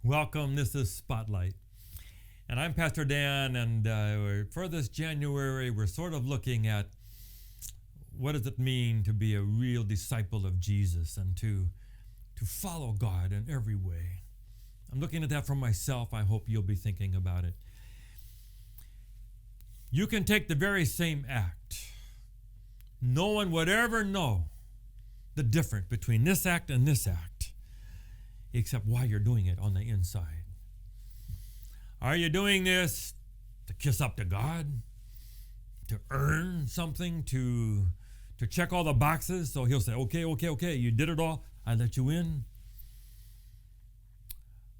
Welcome. This is Spotlight. And I'm Pastor Dan, and for this January, we're sort of looking at what does it mean to be a real disciple of Jesus and to follow God in every way. I'm looking at that for myself. I hope you'll be thinking about it. You can take the very same act. No one would ever know the difference between this act and this act, except why you're doing it on the inside. Are you doing this to kiss up to God? To earn something? To check all the boxes? So he'll say, okay, you did it all. I let you in.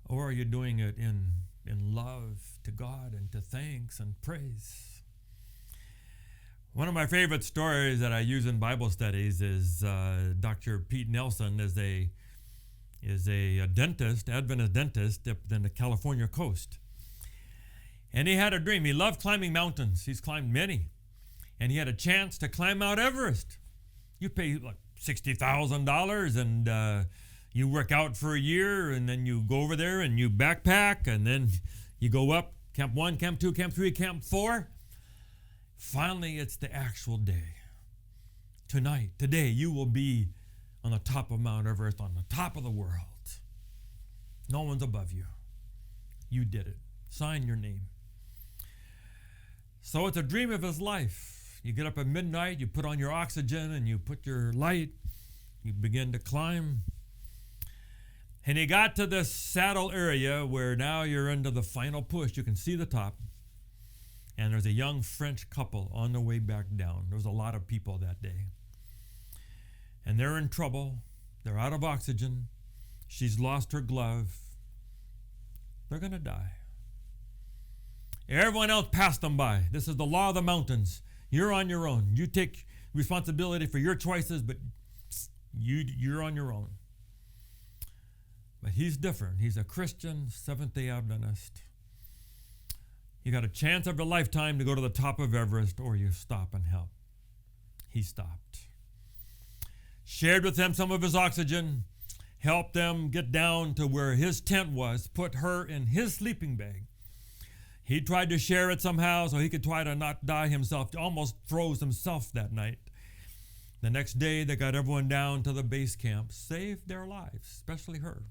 Or are you doing it in love to God and to thanks and praise? One of my favorite stories that I use in Bible studies is Dr. Pete Nelson is a dentist, Adventist dentist up in the California coast. And he had a dream. He loved climbing mountains. He's climbed many. And he had a chance to climb Mount Everest. You pay like $60,000 and you work out for a year, and then you go over there and you backpack, and then you go up Camp 1, Camp 2, Camp 3, Camp 4. Finally, it's the actual day. Today, you will be on the top of Mount Everest, on the top of the world. No one's above you. You did it. Sign your name. So it's a dream of his life. You get up at midnight, you put on your oxygen, and you put your light. You begin to climb. And he got to this saddle area where now you're into the final push. You can see the top. And there's a young French couple on their way back down. There was a lot of people that day. And they're in trouble. They're out of oxygen. She's lost her glove. They're going to die. Everyone else passed them by. This is the law of the mountains. You're on your own. You take responsibility for your choices, but you're on your own. But he's different. He's a Christian, Seventh-day Adventist. You got a chance of a lifetime to go to the top of Everest, or you stop and help. He stopped. Shared with them some of his oxygen, helped them get down to where his tent was, put her in his sleeping bag. He tried to share it somehow so he could try to not die himself. Almost froze himself that night. The next day, they got everyone down to the base camp, saved their lives, especially her.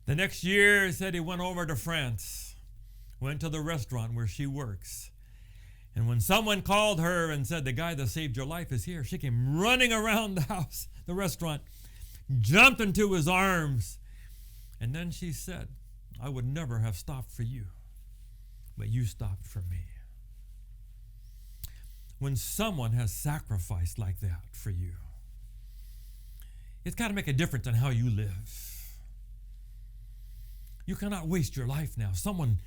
The next year, he said he went over to France, went to the restaurant where she works. And when someone called her and said, the guy that saved your life is here, she came running around the house, the restaurant, jumped into his arms. And then she said, I would never have stopped for you, but you stopped for me. When someone has sacrificed like that for you, it's got to make a difference in how you live. You cannot waste your life now. Someone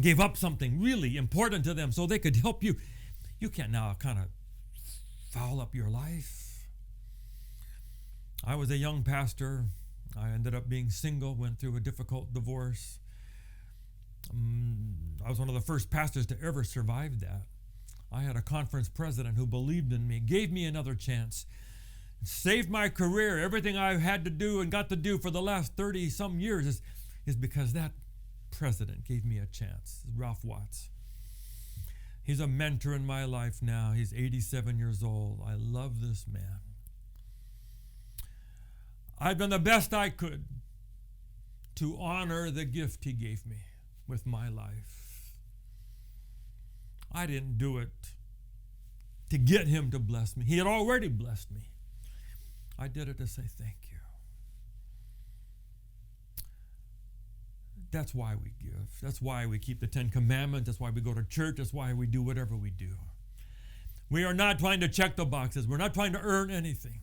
gave up something really important to them so they could help you. You can't now kind of foul up your life. I was a young pastor. I ended up being single, went through a difficult divorce. I was one of the first pastors to ever survive that. I had a conference president who believed in me, gave me another chance, saved my career. Everything I had to do and got to do for the last 30-some years is because that president gave me a chance. Ralph Watts. He's a mentor in my life now. He's 87 years old. I love this man. I've done the best I could to honor the gift he gave me with my life. I didn't do it to get him to bless me. He had already blessed me. I did it to say thank you. That's why we give. That's why we keep the 10 Commandments. That's why we go to church. That's why we do whatever we do. We are not trying to check the boxes. We're not trying to earn anything.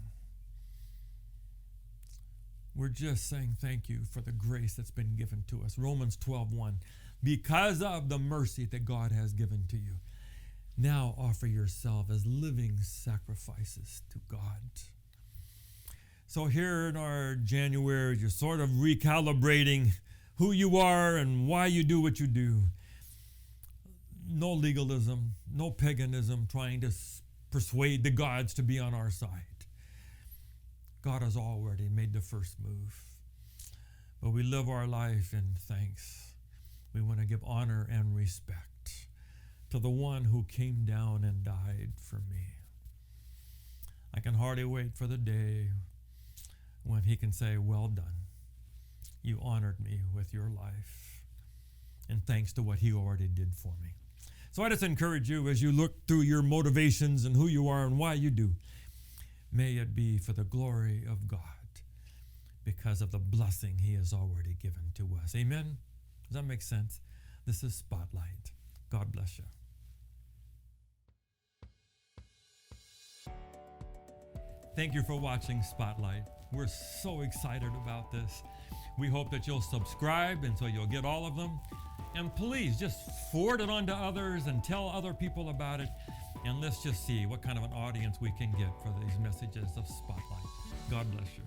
We're just saying thank you for the grace that's been given to us. Romans 12:1. Because of the mercy that God has given to you, now offer yourself as living sacrifices to God. So here in our January, you're sort of recalibrating who you are and why you do what you do. No legalism, no paganism, trying to persuade the gods to be on our side. God has already made the first move. but we live our life in thanks. We want to give honor and respect to the one who came down and died for me. I can hardly wait for the day when he can say, well done. You honored me with your life, and thanks to what he already did for me. So I just encourage you, as you look through your motivations and who you are and why you do, may it be for the glory of God, because of the blessing he has already given to us. Amen? Does that make sense? This is Spotlight. God bless you. Thank you for watching Spotlight. We're so excited about this. We hope that you'll subscribe, and so you'll get all of them. And please just forward it on to others and tell other people about it. And let's just see what kind of an audience we can get for these messages of Spotlight. God bless you.